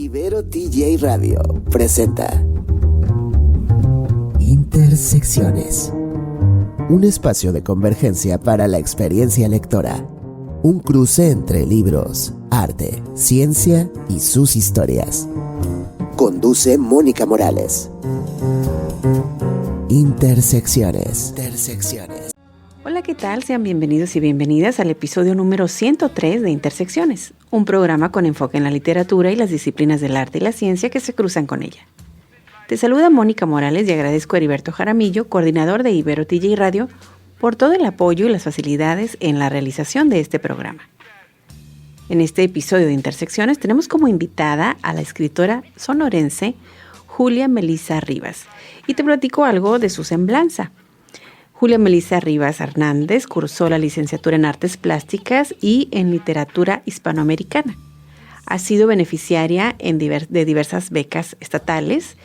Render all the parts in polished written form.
Ibero TJ Radio presenta Intersecciones, un espacio de convergencia para la experiencia lectora, un cruce entre libros, arte, ciencia y sus historias. Conduce Mónica Morales. Intersecciones. Hola, ¿qué tal? Sean bienvenidos y bienvenidas al episodio número 103 de Intersecciones, un programa con enfoque en la literatura y las disciplinas del arte y la ciencia que se cruzan con ella. Te saluda Mónica Morales y agradezco a Heriberto Jaramillo, coordinador de Ibero TJ Radio, por todo el apoyo y las facilidades en la realización de este programa. En este episodio de Intersecciones tenemos como invitada a la escritora sonorense Julia Melissa Rivas y te platico algo de su semblanza. Julia Melissa Rivas Hernández cursó la licenciatura en Artes Plásticas y en Literatura Hispanoamericana. Ha sido beneficiaria de diversas becas estatales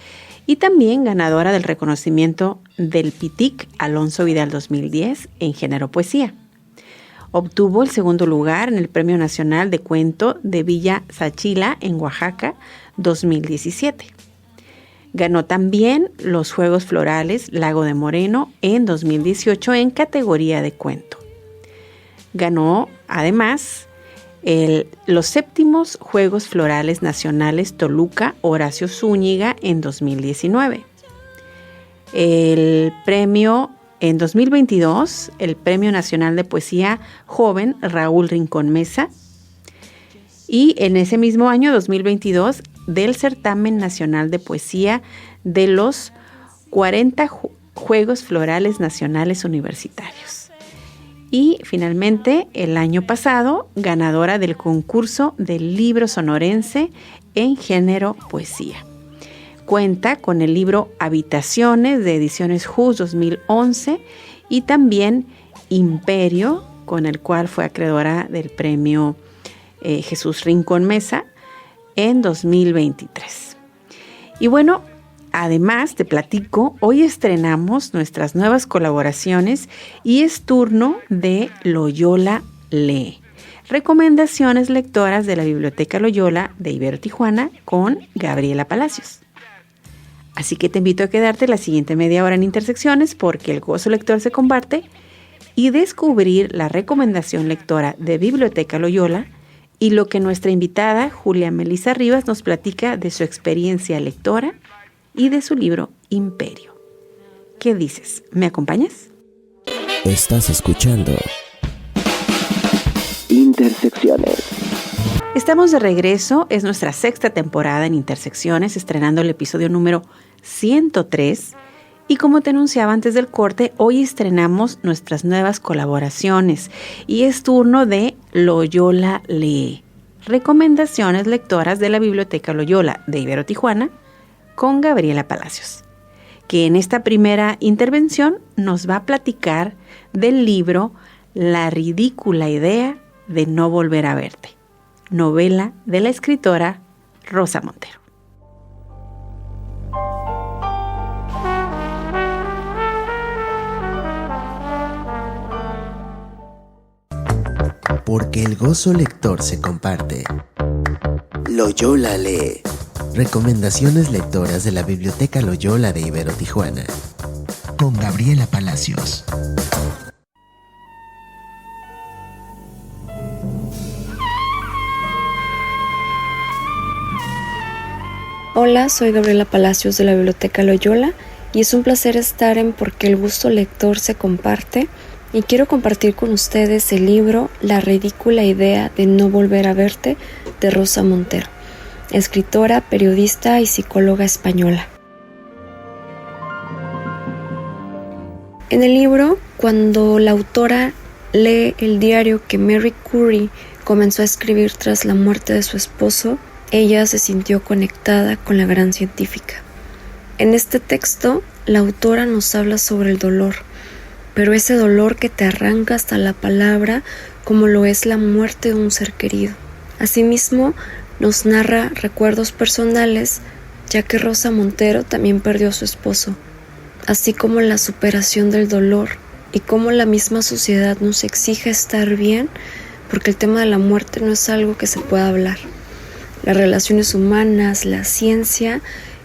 y también ganadora del reconocimiento del PITIC Alonso Vidal 2010 en género poesía. Obtuvo el segundo lugar en el Premio Nacional de Cuento de Villa Sachila en Oaxaca 2017. Ganó también los Juegos Florales Lago de Moreno en 2018 en categoría de cuento. Ganó además los séptimos Juegos Florales Nacionales Toluca Horacio Zúñiga en 2019. El premio en 2022, el Premio Nacional de Poesía Joven Raúl Rincón Mesa. Y en ese mismo año, 2022, del Certamen Nacional de Poesía de los 40 Juegos Florales Nacionales Universitarios. Y finalmente, el año pasado, ganadora del concurso del libro sonorense en género poesía. Cuenta con el libro Habitaciones de Ediciones Jus 2011 y también Imperio, con el cual fue acreedora del premio Jesús Rincón Mesa en 2023. Y bueno, además te platico, hoy estrenamos nuestras nuevas colaboraciones y es turno de Loyola Lee. Recomendaciones lectoras de la Biblioteca Loyola de Ibero Tijuana con Gabriela Palacios. Así que te invito a quedarte la siguiente media hora en Intersecciones porque el gozo lector se comparte y descubrir la recomendación lectora de Biblioteca Loyola y lo que nuestra invitada Julia Melissa Rivas nos platica de su experiencia lectora y de su libro Imperio. ¿Qué dices? ¿Me acompañas? Estás escuchando Intersecciones. Estamos de regreso, es nuestra sexta temporada en Intersecciones, estrenando el episodio número 103. Y como te anunciaba antes del corte, hoy estrenamos nuestras nuevas colaboraciones y es turno de Loyola Lee. Recomendaciones lectoras de la Biblioteca Loyola de Ibero Tijuana con Gabriela Palacios, que en esta primera intervención nos va a platicar del libro La ridícula idea de no volver a verte, novela de la escritora Rosa Montero. Porque el gozo lector se comparte. Loyola Lee. Recomendaciones lectoras de la Biblioteca Loyola de Ibero Tijuana. Con Gabriela Palacios. Hola, soy Gabriela Palacios de la Biblioteca Loyola y es un placer estar en Porque el gusto lector se comparte. Y quiero compartir con ustedes el libro La ridícula idea de no volver a verte de Rosa Montero, escritora, periodista y psicóloga española. En el libro, cuando la autora lee el diario que Mary Curie comenzó a escribir tras la muerte de su esposo, ella se sintió conectada con la gran científica. En este texto, la autora nos habla sobre el dolor, pero ese dolor que te arranca hasta la palabra, como lo es la muerte de un ser querido. Asimismo, nos narra recuerdos personales, ya que Rosa Montero también perdió a su esposo, así como la superación del dolor y cómo la misma sociedad nos exige estar bien, porque el tema de la muerte no es algo que se pueda hablar. las relaciones humanas, la ciencia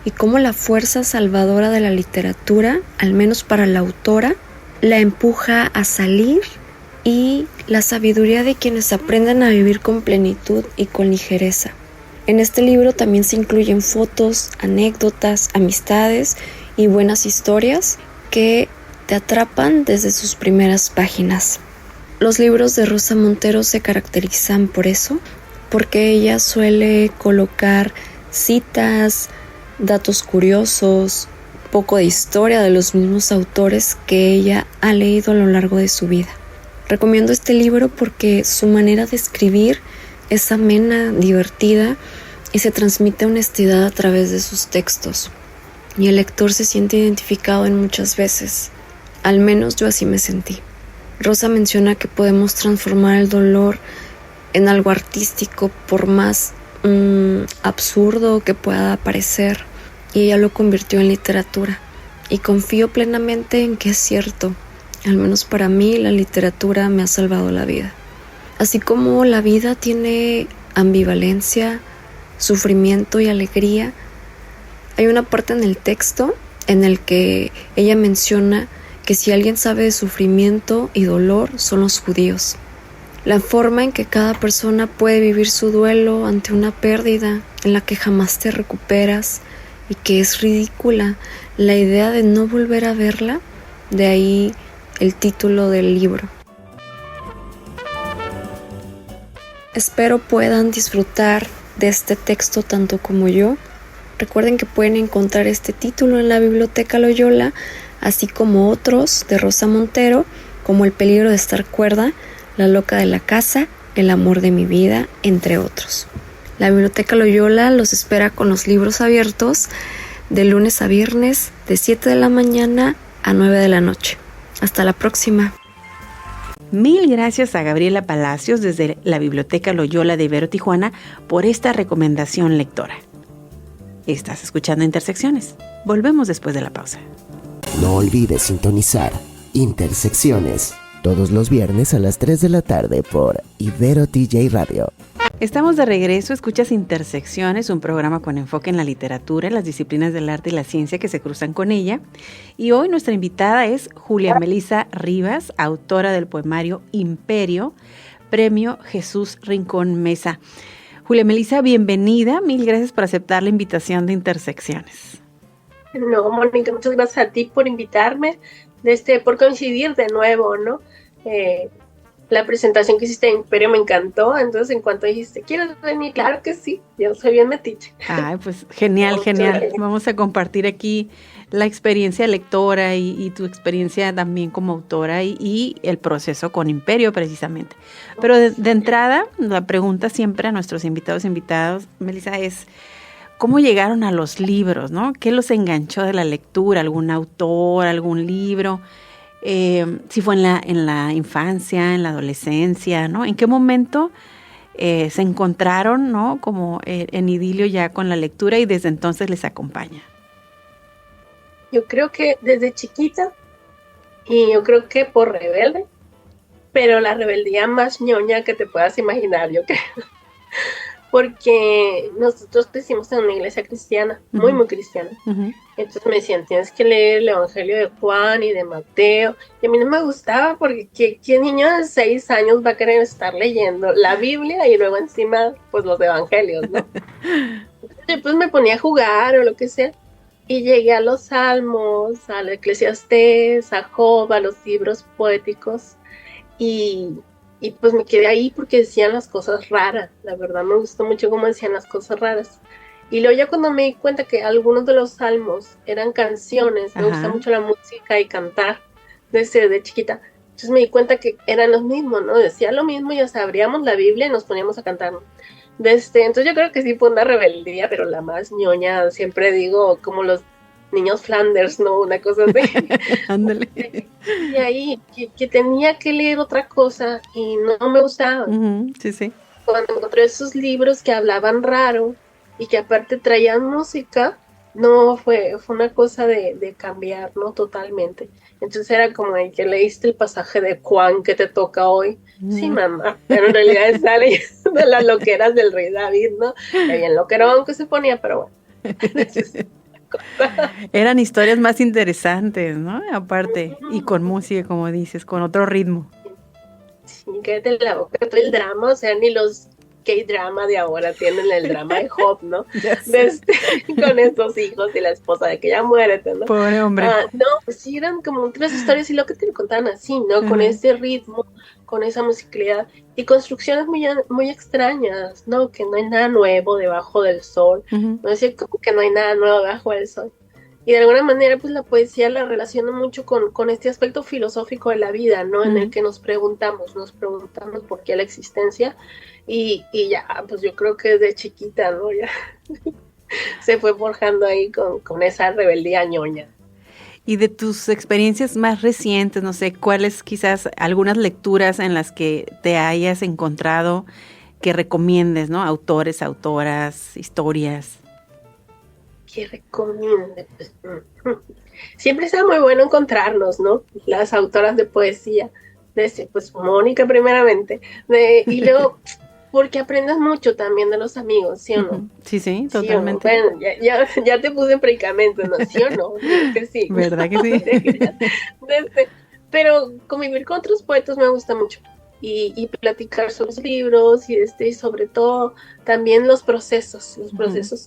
y cómo la fuerza salvadora de la literatura, al menos para la autora, la empuja a salir, y la sabiduría de quienes aprenden a vivir con plenitud y con ligereza. En este libro también se incluyen fotos, anécdotas, amistades y buenas historias que te atrapan desde sus primeras páginas. Los libros de Rosa Montero se caracterizan por eso, porque ella suele colocar citas, datos curiosos, poco de historia de los mismos autores que ella ha leído a lo largo de su vida. Recomiendo este libro porque su manera de escribir es amena, divertida y se transmite honestidad a través de sus textos. Y el lector se siente identificado en muchas veces. Al menos yo así me sentí. Rosa menciona que podemos transformar el dolor en algo artístico por más absurdo que pueda parecer, y ella lo convirtió en literatura. Y confío plenamente en que es cierto. Al menos para mí, la literatura me ha salvado la vida. Así como la vida tiene ambivalencia, sufrimiento y alegría, hay una parte en el texto en el que ella menciona que si alguien sabe de sufrimiento y dolor son los judíos. La forma en que cada persona puede vivir su duelo ante una pérdida en la que jamás te recuperas y que es ridícula, la idea de no volver a verla, de ahí el título del libro. Espero puedan disfrutar de este texto tanto como yo. Recuerden que pueden encontrar este título en la Biblioteca Loyola, así como otros de Rosa Montero, como El peligro de estar cuerda, La loca de la casa, El amor de mi vida, entre otros. La Biblioteca Loyola los espera con los libros abiertos de lunes a viernes, de 7 de la mañana a 9 de la noche. Hasta la próxima. Mil gracias a Gabriela Palacios desde la Biblioteca Loyola de Ibero Tijuana por esta recomendación lectora. Estás escuchando Intersecciones. Volvemos después de la pausa. No olvides sintonizar Intersecciones todos los viernes a las 3 de la tarde por Ibero TJ Radio. Estamos de regreso, escuchas Intersecciones, un programa con enfoque en la literatura, las disciplinas del arte y la ciencia que se cruzan con ella. Y hoy nuestra invitada es Julia Melissa Rivas, autora del poemario Imperio, Premio Jesús Rincón Mesa. Julia Melissa, bienvenida, mil gracias por aceptar la invitación de Intersecciones. No, Mónica, muchas gracias a ti por invitarme, por coincidir de nuevo, ¿no? La presentación que hiciste de Imperio me encantó, entonces en cuanto dijiste, ¿quieres venir? Claro que sí, yo soy bien metiche. Ay, pues genial. Vamos a compartir aquí la experiencia lectora y tu experiencia también como autora y el proceso con Imperio precisamente. Pero de entrada, la pregunta siempre a nuestros invitados, Melissa, es ¿cómo llegaron a los libros, no? ¿Qué los enganchó de la lectura? ¿Algún autor, algún libro? Si fue en la infancia, en la adolescencia, ¿no? ¿En qué momento se encontraron, ¿no? Como en idilio ya con la lectura y desde entonces les acompaña? Yo creo que desde chiquita, y yo creo que por rebelde, pero la rebeldía más ñoña que te puedas imaginar, yo creo. Porque nosotros crecimos en una iglesia cristiana, muy, muy cristiana. Uh-huh. Entonces me decían, tienes que leer el Evangelio de Juan y de Mateo. Y a mí no me gustaba porque ¿qué niño de 6 años va a querer estar leyendo la Biblia y luego encima, pues, los evangelios, ¿no? Entonces, pues me ponía a jugar o lo que sea. Y llegué a los Salmos, al Eclesiastés, a Job, a los libros poéticos. Y pues me quedé ahí porque decían las cosas raras. La verdad me gustó mucho cómo decían las cosas raras. Y luego ya cuando me di cuenta que algunos de los salmos eran canciones, me gusta mucho la música y cantar desde chiquita. Entonces me di cuenta que eran los mismos, ¿no? Decía lo mismo y hasta abríamos la Biblia y nos poníamos a cantar. Entonces yo creo que sí fue una rebeldía, pero la más ñoña, siempre digo, como los niños Flanders, ¿no? Una cosa así. Ándale. Y ahí, que tenía que leer otra cosa y no me gustaba. Uh-huh. Sí. Cuando encontré esos libros que hablaban raro y que aparte traían música, no, fue una cosa de cambiar, ¿no? Totalmente. Entonces era como el que leíste el pasaje de Juan que te toca hoy. Sí, mamá, pero en realidad está leyendo las loqueras del rey David, ¿no? Que bien loquerón que se ponía, pero bueno. Eran historias más interesantes, ¿no? Aparte, y con música, como dices, con otro ritmo. Sí, cállate la boca, todo el drama, o sea, ni los K-drama de ahora tienen el drama de Job, ¿no? Con estos hijos y la esposa de que ya muérete, ¿no? Pobre hombre. No, pues sí, eran como otras historias y lo que te contaban así, ¿no? Con ese ritmo, con esa musicalidad y construcciones muy extrañas, ¿no? Que no hay nada nuevo debajo del sol, no es como que no hay nada nuevo debajo del sol. Y de alguna manera, pues la poesía la relaciona mucho con este aspecto filosófico de la vida, ¿no? En el que nos preguntamos por qué la existencia. Y ya, pues yo creo que desde chiquita, ¿no? Ya se fue forjando ahí con esa rebeldía ñoña. Y de tus experiencias más recientes, no sé, ¿cuáles quizás algunas lecturas en las que te hayas encontrado que recomiendes, ¿no? Autores, autoras, historias. Que recomiende, pues, siempre está muy bueno encontrarnos, ¿no? Las autoras de poesía, pues Mónica primeramente, y luego, porque aprendes mucho también de los amigos, ¿sí o no? Sí, totalmente. ¿Sí o no? Bueno, ya te puse en predicamento, ¿no? ¿Sí o no? Que sí. ¿Verdad que sí? Pero convivir con otros poetas me gusta mucho. Y platicar sobre los libros y sobre todo también los procesos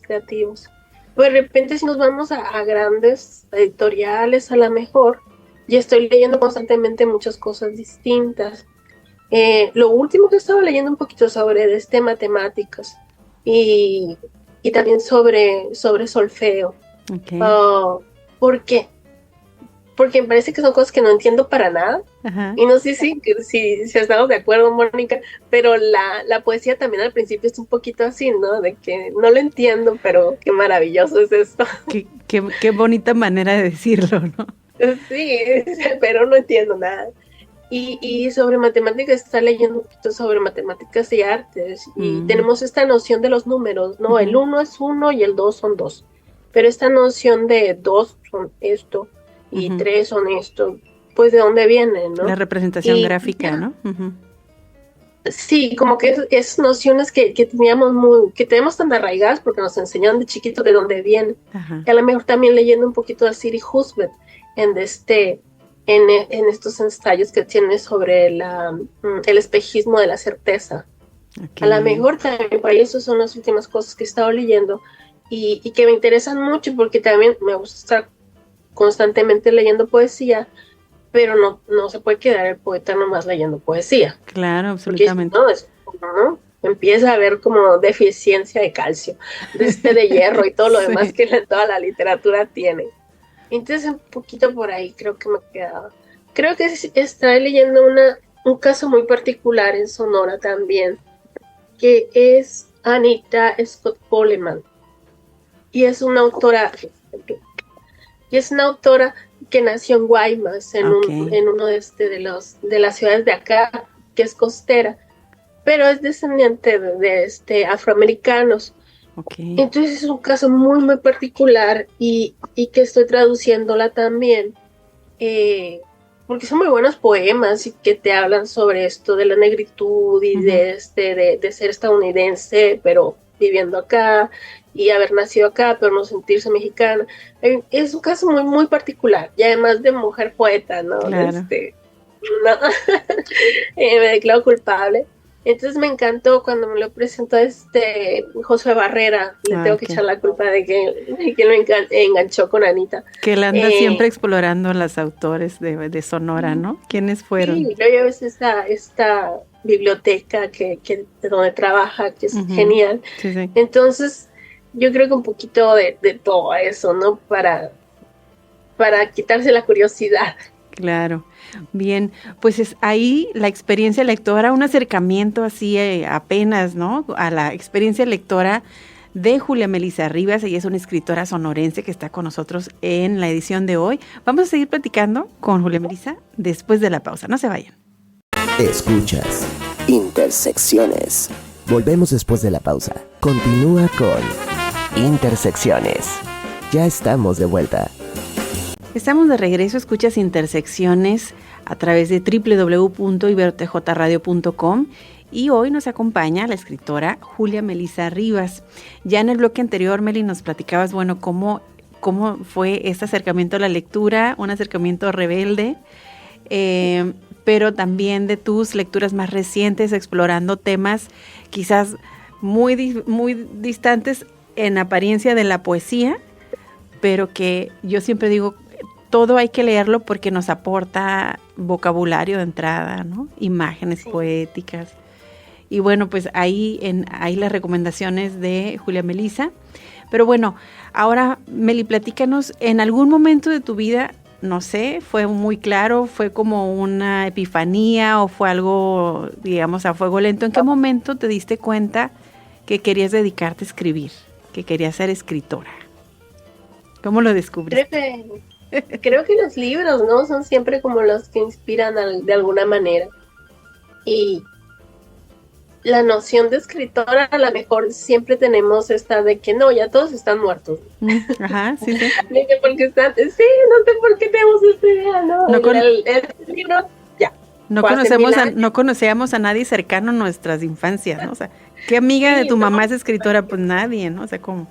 creativos. Pues de repente si nos vamos a grandes editoriales, a lo mejor, y estoy leyendo constantemente muchas cosas distintas. Lo último que estaba leyendo un poquito sobre matemáticas y también sobre solfeo. Okay. ¿Por qué? Porque me parece que son cosas que no entiendo para nada. Ajá. Y no sé si estamos de acuerdo, Mónica, pero la poesía también al principio es un poquito así, ¿no? De que no lo entiendo, pero qué maravilloso es esto. Qué bonita manera de decirlo, ¿no? Sí, pero no entiendo nada. Y sobre matemáticas, está leyendo un poquito sobre matemáticas y artes, y tenemos esta noción de los números, ¿no? El 1 es 1 y el 2 son 2, pero esta noción de 2 son esto, y 3 son esto, pues de dónde viene, ¿no? La representación gráfica, ¿no? Sí, como que es nociones que tenemos tan arraigadas porque nos enseñaron de chiquitos de dónde vienen. Y a lo mejor también leyendo un poquito a Siri Husband en estos ensayos que tiene sobre el espejismo de la certeza. Okay. A lo mejor también para eso son las últimas cosas que he estado leyendo y que me interesan mucho porque también me gusta estar constantemente leyendo poesía, pero no se puede quedar el poeta nomás leyendo poesía. Claro, absolutamente. ¿no? Empieza a haber como deficiencia de calcio, de hierro y todo lo demás que toda la literatura tiene. Entonces un poquito por ahí creo que me quedaba. Creo que está leyendo un caso muy particular en Sonora también, que es Anita Scott Coleman. Y es una autora que nació en Guaymas, en uno de las ciudades de acá, que es costera, pero es descendiente de afroamericanos. Okay. Entonces es un caso muy, muy particular y que estoy traduciéndola también, porque son muy buenos poemas y que te hablan sobre esto de la negritud y de ser estadounidense, pero viviendo acá, y haber nacido acá, pero no sentirse mexicana. Es un caso muy, muy particular, y además de mujer poeta, ¿no? Claro. Me declaro culpable. Entonces me encantó cuando me lo presentó Josué Barrera. Le tengo que echar la culpa de que lo enganchó con Anita. Que él anda siempre explorando a los autores de Sonora, ¿no? ¿Quiénes fueron? Sí, yo ya ves esta biblioteca que donde trabaja, que es genial. Sí. Entonces yo creo que un poquito de todo eso, ¿no? Para quitarse la curiosidad. Claro. Bien, pues es ahí la experiencia lectora, un acercamiento así apenas, ¿no? A la experiencia lectora de Julia Melissa Rivas. Ella es una escritora sonorense que está con nosotros en la edición de hoy. Vamos a seguir platicando con Julia Melissa después de la pausa. No se vayan. Escuchas Intersecciones. Volvemos después de la pausa. Continúa con Intersecciones. Ya estamos de vuelta. Estamos de regreso, escuchas Intersecciones a través de www.iberotjradio.com y hoy nos acompaña la escritora Julia Melissa Rivas. Ya en el bloque anterior, Meli, nos platicabas, bueno, cómo fue este acercamiento a la lectura, un acercamiento rebelde, pero también de tus lecturas más recientes, explorando temas quizás muy distantes en apariencia de la poesía, pero que yo siempre digo, todo hay que leerlo porque nos aporta vocabulario de entrada, ¿no? Imágenes poéticas. Y bueno, pues ahí las recomendaciones de Julia Melissa. Pero bueno, ahora, Meli, platícanos, en algún momento de tu vida, no sé, fue muy claro, fue como una epifanía o fue algo, digamos, a fuego lento. ¿En qué momento te diste cuenta que querías dedicarte a escribir, que querías ser escritora? ¿Cómo lo descubriste? Creo que los libros, ¿no? Son siempre como los que inspiran de alguna manera. Y la noción de escritora, a lo mejor siempre tenemos esta de que no, ya todos están muertos. Ajá, sí. De que porque no sé por qué tenemos esta idea, ¿no? El libro, ya. No conocíamos a nadie cercano en nuestras infancias, ¿no? O sea, ¿qué amiga de tu mamá es escritora? Pues nadie, ¿no? O sea, ¿cómo?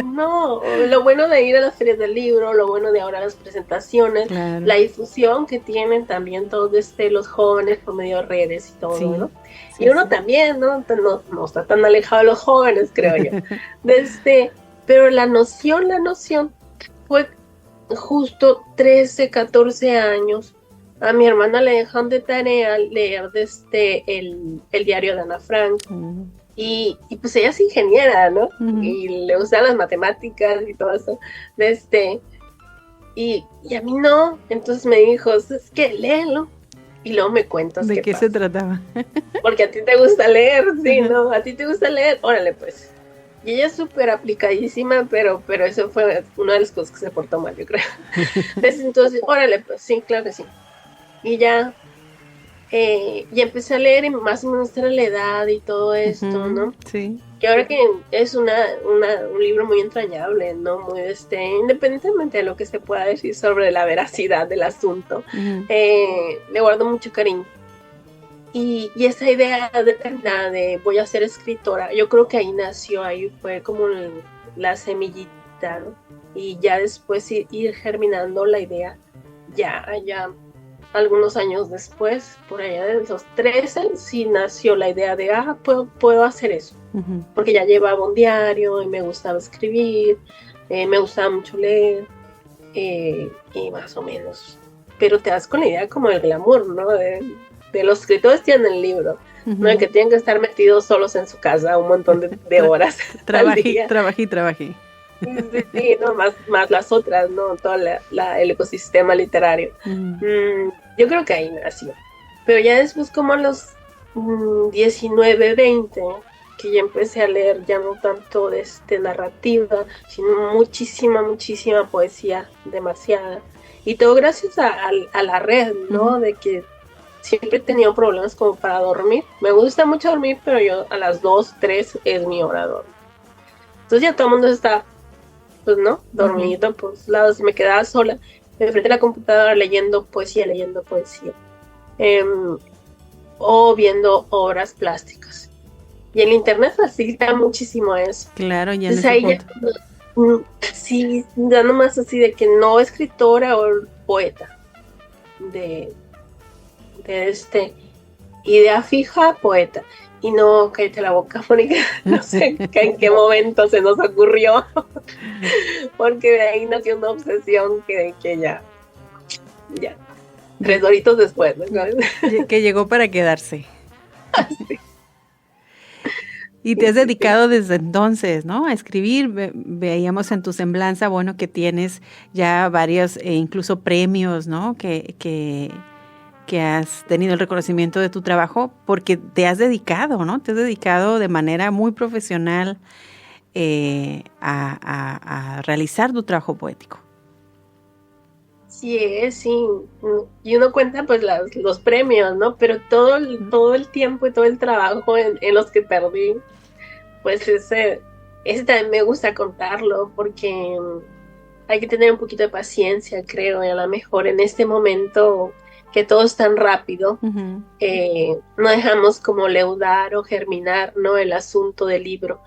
No, lo bueno de ir a las ferias del libro, lo bueno de ahora las presentaciones, claro, la difusión que tienen también todos los jóvenes por medio de redes y todo, sí, ¿no? Sí, y uno sí, también, ¿no? No está tan alejado de los jóvenes, creo yo. Pero la noción fue justo 13, 14 años. A mi hermana le dejan de tarea leer el diario de Ana Frank. Y pues ella es ingeniera, ¿no? Uh-huh. Y le gustan las matemáticas y todo eso. Y a mí no. Entonces me dijo, es que léelo. Y luego me cuentas ¿de qué se trataba? Porque a ti te gusta leer, sí, ¿no? A ti te gusta leer, órale pues. Y ella es súper aplicadísima, pero eso fue una de las cosas que se portó mal, yo creo. Entonces, órale pues, sí, claro que sí. Y ya empecé a leer y más o menos era la edad y todo esto, uh-huh, ¿no? Sí. Que ahora que es un libro muy entrañable, ¿no? Muy independientemente de lo que se pueda decir sobre la veracidad del asunto, uh-huh, le guardo mucho cariño. Y esa idea de voy a ser escritora, yo creo que ahí nació, ahí fue como la semillita, ¿no? Y ya después ir germinando la idea, ya algunos años después, por allá de los 13, sí nació la idea de, puedo hacer eso. Uh-huh. Porque ya llevaba un diario y me gustaba escribir, me gustaba mucho leer, y más o menos. Pero te das con la idea como del glamour, ¿no? De los escritores tienen el libro, uh-huh, ¿no? De que tienen que estar metidos solos en su casa un montón de horas. Trabajé. Sí, no, más las otras, ¿no? Todo el ecosistema literario. Uh-huh. Yo creo que ahí nació. Pero ya después, como a los 19, 20, que ya empecé a leer ya no tanto de narrativa, sino muchísima poesía, demasiada. Y todo gracias a la red, ¿no? Uh-huh. De que siempre he tenido problemas como para dormir. Me gusta mucho dormir, pero yo a las 2, 3 es mi hora de dormir. Entonces ya todo el mundo está, pues, ¿no? Dormido, uh-huh, por los lados. Me quedaba sola, enfrente de la computadora leyendo poesía. O viendo obras plásticas. Y el internet facilita muchísimo eso. Claro, ya entonces ahí sí, ya nomás así de que no escritora o poeta. De idea fija, poeta. Y no, cállate la boca, Mónica, no sé en qué momento se nos ocurrió, porque de ahí nació una obsesión que ya, 3 doritos después, ¿no? Que llegó para quedarse. Sí. Y te has dedicado desde entonces, ¿no? A escribir. Veíamos en tu semblanza, bueno, que tienes ya varios, incluso premios, ¿no? Que has tenido el reconocimiento de tu trabajo porque te has dedicado, ¿no? Te has dedicado de manera muy profesional a realizar tu trabajo poético. Sí. Y uno cuenta pues los premios, ¿no? Pero todo el tiempo y todo el trabajo en los que perdí, pues ese también me gusta contarlo porque hay que tener un poquito de paciencia, creo, y a lo mejor en este momento que todo es tan rápido, Uh-huh. no dejamos como leudar o germinar, ¿no? El asunto del libro.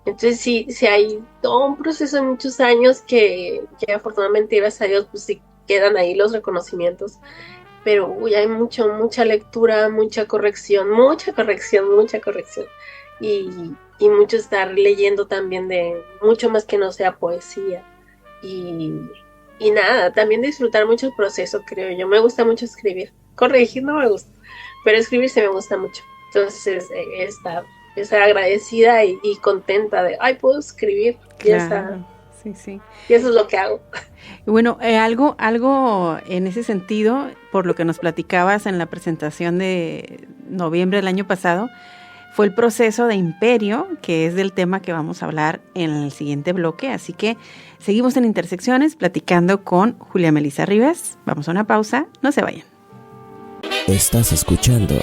Entonces sí hay todo un proceso de muchos años que afortunadamente, gracias a Dios, pues sí quedan ahí los reconocimientos, pero hay mucha lectura, mucha corrección, y, y mucho estar leyendo también de mucho más que no sea poesía. Y nada, también disfrutar mucho el proceso, creo yo. Me gusta mucho escribir. Corregir no me gusta, pero escribir sí me gusta mucho. Entonces, estar agradecida y contenta de, puedo escribir. Claro. Sí. Y eso es lo que hago. Bueno, algo en ese sentido, por lo que nos platicabas en la presentación de noviembre del año pasado, fue el proceso de Imperio, que es del tema que vamos a hablar en el siguiente bloque. Así que seguimos en Intersecciones platicando con Julia Melissa Rivas. Vamos a una pausa, no se vayan. Estás escuchando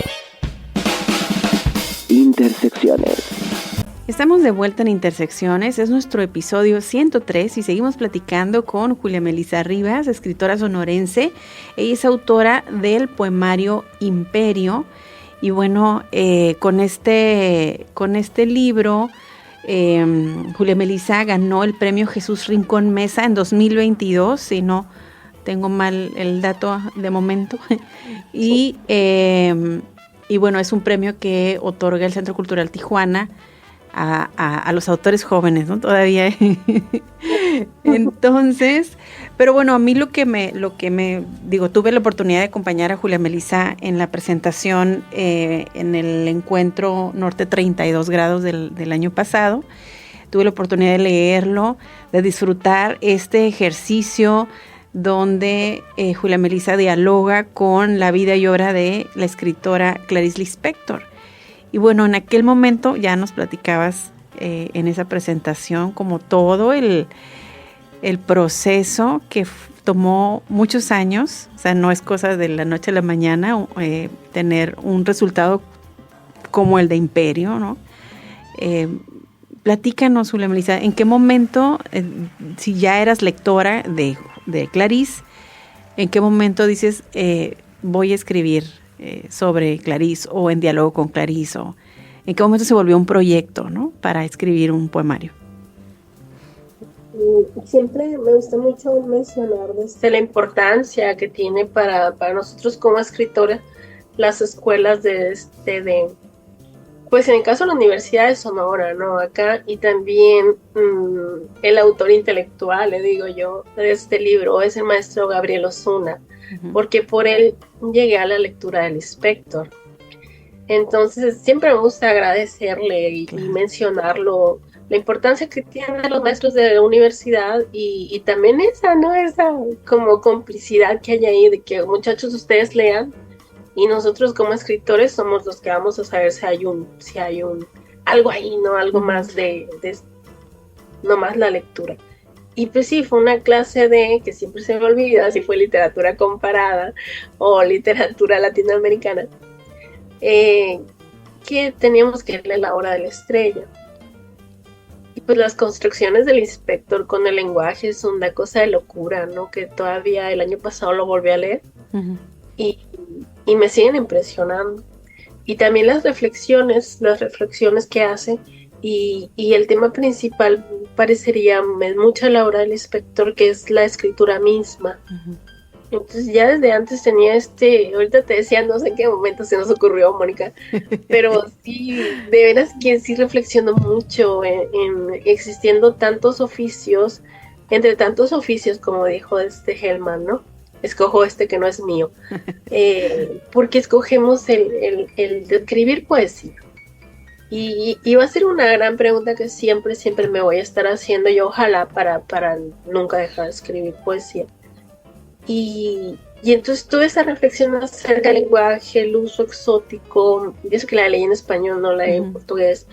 Intersecciones. Estamos de vuelta en Intersecciones, es nuestro episodio 103 y seguimos platicando con Julia Melissa Rivas, escritora sonorense. Ella es autora del poemario Imperio. Y bueno, con este libro, Julia Melissa ganó el premio Jesús Rincón Mesa en 2022, si no tengo mal el dato de momento. Y bueno, es un premio que otorga el Centro Cultural Tijuana a los autores jóvenes, ¿no? Todavía. Entonces, pero bueno, a mí lo que me tuve la oportunidad de acompañar a Julia Melissa en la presentación en el encuentro Norte 32 grados del año pasado. Tuve la oportunidad de leerlo, de disfrutar este ejercicio donde Julia Melissa dialoga con la vida y obra de la escritora Clarice Lispector. Y bueno, en aquel momento ya nos platicabas en esa presentación como todo el proceso que tomó muchos años, o sea, no es cosa de la noche a la mañana tener un resultado como el de Imperio, ¿no? Platícanos, Julia Melissa, ¿en qué momento, si ya eras lectora de Clarice, en qué momento dices, voy a escribir sobre Clarice o en diálogo con Clarice, o en qué momento se volvió un proyecto, ¿no?, para escribir un poemario? Siempre me gusta mucho mencionar la importancia que tiene para nosotros como escritores las escuelas pues en el caso de la Universidad de Sonora, ¿no? Acá, y también el autor intelectual, le digo yo, de este libro es el maestro Gabriel Osuna, porque por él llegué a la lectura del Lispector. Entonces siempre me gusta agradecerle y mencionarlo, la importancia que tienen los maestros de la universidad y también esa como complicidad que hay ahí de que, muchachos, ustedes lean y nosotros como escritores somos los que vamos a saber si hay algo ahí, ¿no? Algo más de no más la lectura. Y pues sí, fue una clase que siempre se me olvida, si fue literatura comparada o literatura latinoamericana, que teníamos que leer La Hora de la Estrella. Y pues las construcciones del Lispector con el lenguaje es una cosa de locura, ¿no? Que todavía el año pasado lo volví a leer y me siguen impresionando. Y también las reflexiones que hace y el tema principal parecería mucho a La Hora del Lispector, que es la escritura misma. Entonces ya desde antes tenía ahorita te decía, no sé en qué momento se nos ocurrió, Mónica, pero sí, de veras que sí reflexiono mucho en existiendo tantos oficios, entre tantos oficios, como dijo Hellman, ¿no? Escojo que no es mío, porque escogemos el de escribir poesía. Y va a ser una gran pregunta que siempre me voy a estar haciendo, y ojalá para nunca dejar de escribir poesía. Y entonces toda esa reflexión acerca del lenguaje, el uso exótico, y eso que la leí en español, no la leí en portugués,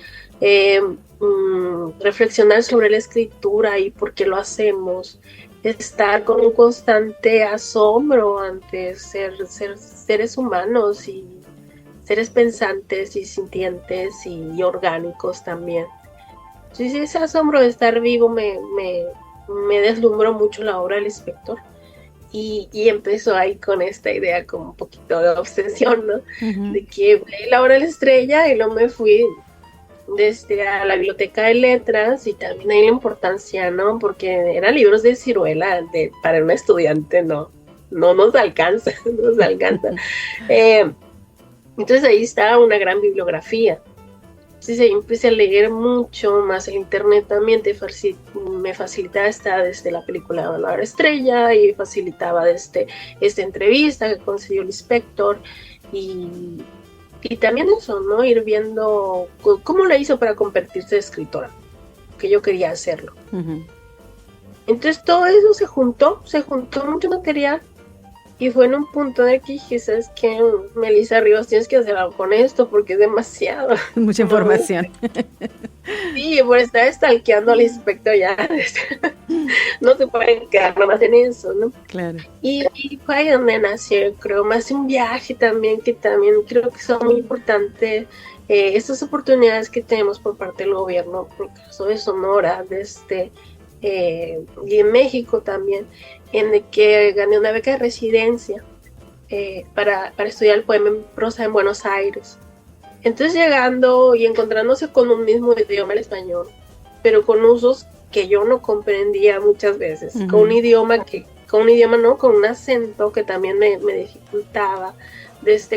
reflexionar sobre la escritura y por qué lo hacemos, estar con un constante asombro ante ser seres humanos y seres pensantes y sintientes y orgánicos también. Sí, sí, ese asombro de estar vivo me deslumbró mucho la obra del inspector. Y empezó ahí con esta idea como un poquito de obsesión, ¿no? De que leí La Hora de la Estrella y luego me fui a la biblioteca de letras y también hay la importancia, ¿no? Porque eran libros de ciruela, para un estudiante no nos alcanza, no nos alcanza. Entonces ahí está una gran bibliografía. Entonces ahí empecé a leer mucho más. El internet también me facilitaba desde la película de La Hora Estrella y facilitaba esta entrevista que concedió el inspector y también eso, ¿no? Ir viendo cómo la hizo para convertirse en escritora, que yo quería hacerlo. Entonces todo eso se juntó mucho material. Y fue en un punto de que dije, ¿sabes qué? Melissa Rivas, tienes que hacer algo con esto porque es demasiado. Mucha información. Sí, por estar stalkeando al inspector ya. No se pueden quedar nomás en eso, ¿no? Claro. Y fue ahí donde nació, creo, más un viaje también, que también creo que son muy importantes. Estas oportunidades que tenemos por parte del gobierno, por el caso de Sonora, y en México también, en el que gané una beca de residencia para estudiar el poema en prosa en Buenos Aires. Entonces llegando y encontrándose con un mismo idioma, el español, pero con usos que yo no comprendía muchas veces, con un idioma con un acento que también me dificultaba,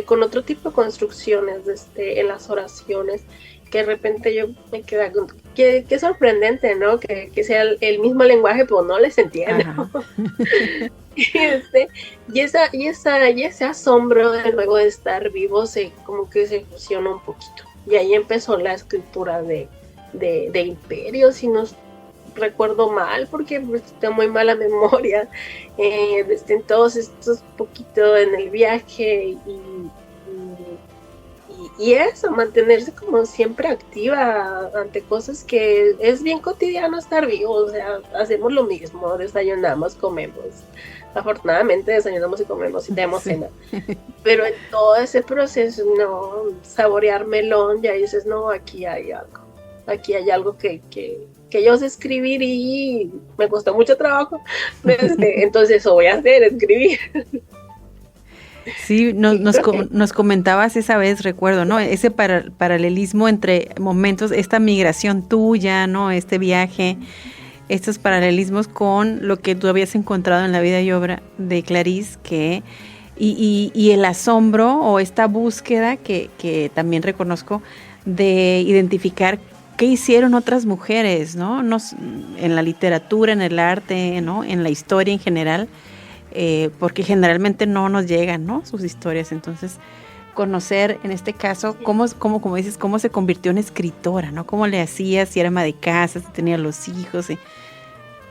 con otro tipo de construcciones en las oraciones, que de repente yo me quedaba con qué sorprendente, ¿no? Que sea el mismo lenguaje, pero no les entiendo. y ese asombro de luego de estar vivo como que se fusionó un poquito. Y ahí empezó la escritura de Imperio, si no recuerdo mal, porque tengo muy mala memoria. En todos estos poquito en el viaje y eso, mantenerse como siempre activa ante cosas que es bien cotidiano estar vivo. O sea, hacemos lo mismo, desayunamos, comemos. Afortunadamente desayunamos y comemos y tenemos cena. Pero en todo ese proceso, no, saborear melón, ya dices, no, aquí hay algo. Aquí hay algo que yo sé escribir y me costó mucho trabajo. Entonces eso voy a hacer, escribir. Sí, nos comentabas esa vez, recuerdo, ¿no? Ese paralelismo entre momentos, esta migración tuya, ¿no? Este viaje, estos paralelismos con lo que tú habías encontrado en la vida y obra de Clarice, y el asombro o esta búsqueda que también reconozco de identificar qué hicieron otras mujeres, ¿no? En la literatura, en el arte, ¿no? En la historia en general. Porque generalmente no nos llegan, ¿no? Sus historias. Entonces, conocer en este caso como dices, cómo se convirtió en escritora, ¿no? Cómo le hacía, si era ama de casa, si tenía los hijos,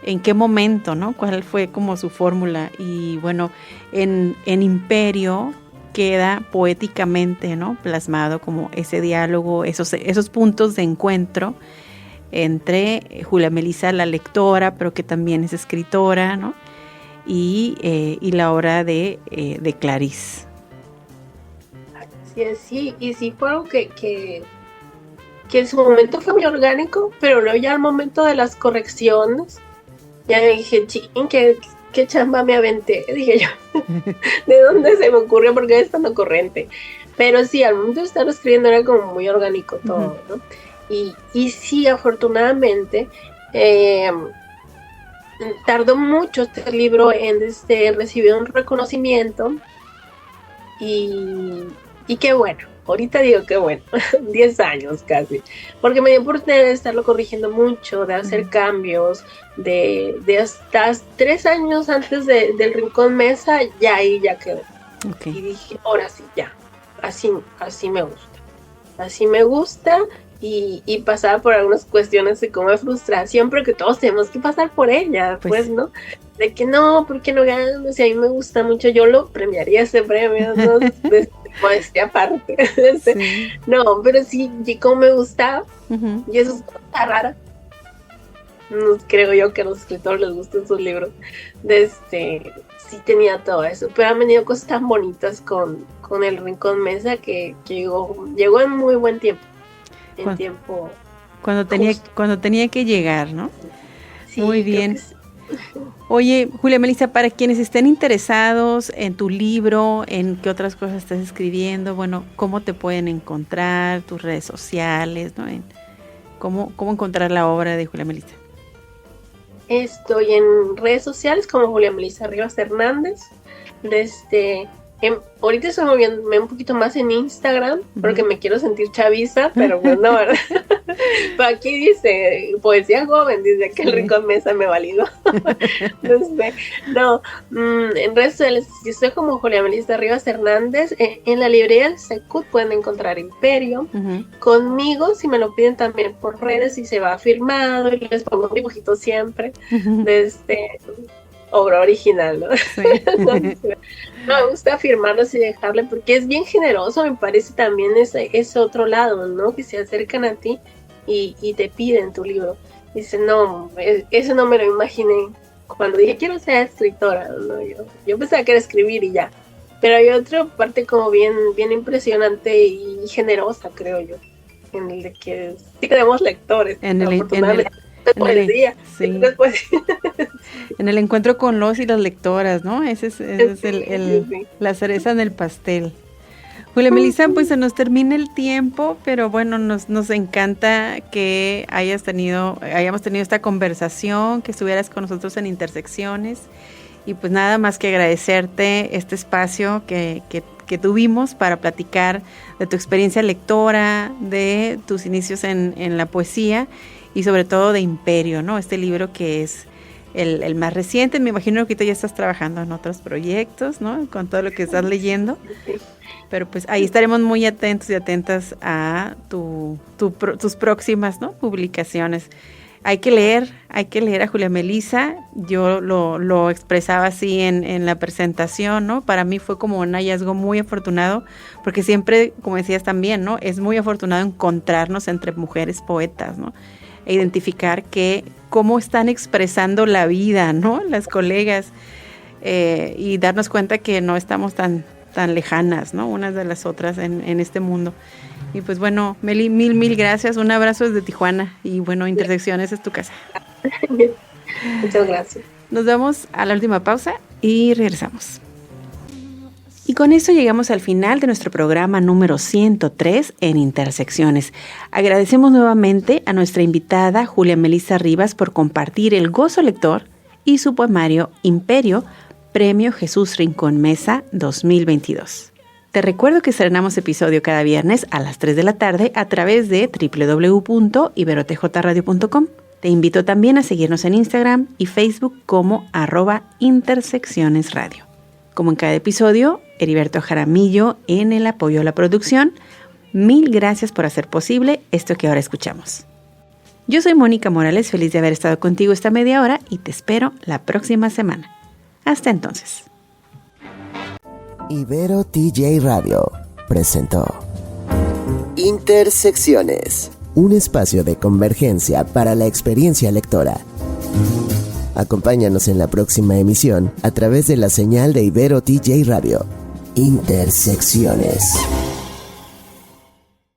en qué momento, ¿no? Cuál fue como su fórmula. Y bueno, en Imperio queda poéticamente, ¿no? Plasmado como ese diálogo, esos puntos de encuentro entre Julia Melissa, la lectora, pero que también es escritora, ¿no? Y la obra de Clarice. Sí, y sí fue algo que en su momento fue muy orgánico, pero luego ya al momento de las correcciones, ya dije, ¿qué chamba me aventé? Dije yo, ¿de dónde se me ocurrió? Porque es tan corriente. Pero sí, al momento de estar escribiendo era como muy orgánico todo, ¿no? Y sí, afortunadamente, tardó mucho este libro en recibir un reconocimiento y qué bueno, ahorita digo qué bueno, 10 años casi, porque me dio oportunidad de estarlo corrigiendo mucho, de hacer cambios, de hasta 3 años antes del Rincón Mesa, ya ahí ya quedó. Okay. Y dije, ahora sí, ya, así me gusta. Y pasaba por algunas cuestiones de como de frustración, pero que todos tenemos que pasar por ella, pues ¿no? De que no, ¿por qué no gano? Si a mí me gusta mucho, yo lo premiaría ese premio, ¿no? Modestia aparte. Sí. No, pero sí, y como me gustaba, y eso es cosa rara. No creo yo que a los escritores les gusten sus libros. Sí tenía todo eso, pero han venido cosas tan bonitas con el Rincón Mesa que llegó en muy buen tiempo. En tiempo Cuando tenía que llegar, ¿no? Sí, muy bien. Sí. Oye, Julia Melissa, para quienes estén interesados en tu libro, en qué otras cosas estás escribiendo, bueno, ¿cómo te pueden encontrar, tus redes sociales, ¿no? ¿Cómo encontrar la obra de Julia Melissa? Estoy en redes sociales como Julia Melissa Rivas Hernández. Ahorita estoy moviéndome un poquito más en Instagram porque me quiero sentir chaviza, pero pues no, ¿verdad? Pero aquí dice poesía joven, dice que el Rincón Mesa me validó. En redes sociales yo estoy como Julia Melissa Rivas Hernández. En la librería del Secut pueden encontrar Imperio. Conmigo, si me lo piden también por redes, y se va firmado y les pongo un dibujito siempre. Obra original, ¿no? Sí. No, me gusta firmarlos y dejarle porque es bien generoso, me parece también ese otro lado, ¿no? Que se acercan a ti y te piden tu libro. Dice, no, eso no me lo imaginé cuando dije quiero ser escritora, ¿no? Yo pensaba que era escribir y ya, pero hay otra parte como bien impresionante y generosa, creo yo, en el de que sí tenemos lectores, afortunadamente. En el encuentro con los y las lectoras, ¿no? Ese es la cereza en el pastel. Julia Melissa, pues se nos termina el tiempo, pero bueno, nos encanta que hayamos tenido esta conversación, que estuvieras con nosotros en Intersecciones, y pues nada más que agradecerte este espacio que tuvimos para platicar de tu experiencia lectora, de tus inicios en la poesía, y sobre todo de Imperio, ¿no? Este libro que es el más reciente. Me imagino que tú ya estás trabajando en otros proyectos, ¿no? Con todo lo que estás leyendo. Pero pues ahí estaremos muy atentos y atentas a tus próximas, ¿no? Publicaciones. Hay que leer a Julia Melissa. Yo lo expresaba así en la presentación, ¿no? Para mí fue como un hallazgo muy afortunado, porque siempre, como decías también, ¿no? Es muy afortunado encontrarnos entre mujeres poetas, ¿no? E identificar cómo están expresando la vida, ¿no? Las colegas, y darnos cuenta que no estamos tan lejanas, ¿no? Unas de las otras en este mundo. Y pues bueno, Meli, mil gracias, un abrazo desde Tijuana, y bueno, Intersecciones es tu casa. Muchas gracias. Nos vamos a la última pausa y regresamos. Y con esto llegamos al final de nuestro programa número 103 en Intersecciones. Agradecemos nuevamente a nuestra invitada Julia Melissa Rivas por compartir el gozo lector y su poemario Imperio, Premio Jesús Rincón Mesa 2022. Te recuerdo que estrenamos episodio cada viernes a las 3 de la tarde a través de www.iberotjradio.com. Te invito también a seguirnos en Instagram y Facebook como @interseccionesradio. Como en cada episodio, Heriberto Jaramillo en el apoyo a la producción. Mil gracias por hacer posible esto que ahora escuchamos. Yo soy Mónica Morales, feliz de haber estado contigo esta media hora y te espero la próxima semana. Hasta entonces. Ibero TJ Radio presentó Intersecciones, un espacio de convergencia para la experiencia lectora. Acompáñanos en la próxima emisión a través de la señal de Ibero TJ Radio. Intersecciones.